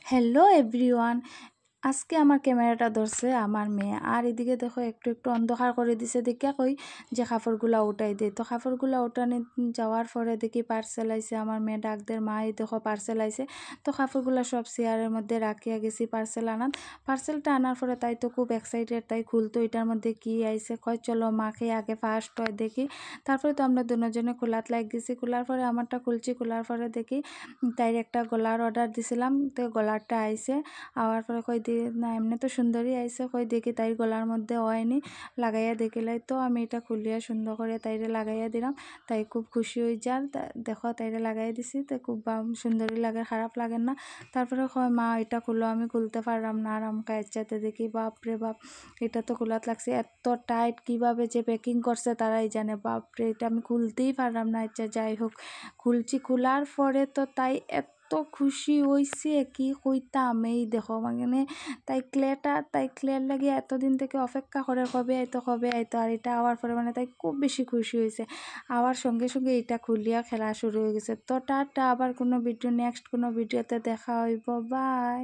Hello everyone, আজকে আমার ক্যামেরাটা ধরছে আমার মেয়ে। আর এদিকে দেখো একটু একটু অন্ধকার করে দিছে, দেখিয়া কই যে কাপড়গুলা উঠাই দে। তো কাপড়গুলা উঠানি যাওয়ার পরে দেখি পার্সেল আইছে। আমার মেয়ে ডাকদের মা, এই দেখো পার্সেল আইছে। তো কাপড়গুলা সব চেয়ারের মধ্যে রাখিয়া গেছি পার্সেল আনার। পার্সেলটা আনার পরে তাই তো খুব এক্সাইটেড, তাই খুলতো এটার মধ্যে কি আইছে। কয় চলো মাকে আগে ফার্স্ট হয় দেখি। তারপরে তো আমরা দুজনে খোলাত লাগ গেছি। খোলার পরে আমারটা খুলছি, খোলার পরে দেখি তাইর একটা গলার অর্ডার দিছিলাম। তো গলারটা আইছে। আওয়ার পরে কই দিয়ে না এমনি তো সুন্দরই আইছে, কই দেখি তাই গলার মধ্যে হয়নি, লাগাইয়া দেখিলাই। তো আমি এটা খুলিয়া সুন্দর করে তাইরে লাগাইয়া দিলাম। তাই খুব খুশি হয়ে যার, দেখো তাইরে লাগাই দিছি, তো খুব সুন্দরই লাগে, খারাপ লাগে না। তারপরে কয় মা এটা খুলো, আমি খুলতে পারলাম না। আর আমাকে ইচ্ছাতে দেখি বাপরে বাপ, এটা তো খোলাত লাগছে এত টাইট, কিভাবে যে প্যাকিং করছে তারাই জানে। বাপরে, এটা আমি খুলতেই পারলাম না। আচ্ছা যাই হোক, খুলছি। খোলার পরে তো তাই এত খুশি হইছে কি কইতাম। এই দেখো মানে তাই ক্লেয়ার লাগে এতদিন থেকে অপেক্ষা করে কবে আইতো। আর এটা আওয়ার পরে মানে তাই খুব বেশি খুশি হয়েছে। আওয়ার সঙ্গে সঙ্গে এটা খুলিয়া খেলা শুরু হয়ে গেছে। তো টাটা, আবার কোনো ভিডিও নেক্সট কোনো ভিডিওতে দেখা হইব, বাই।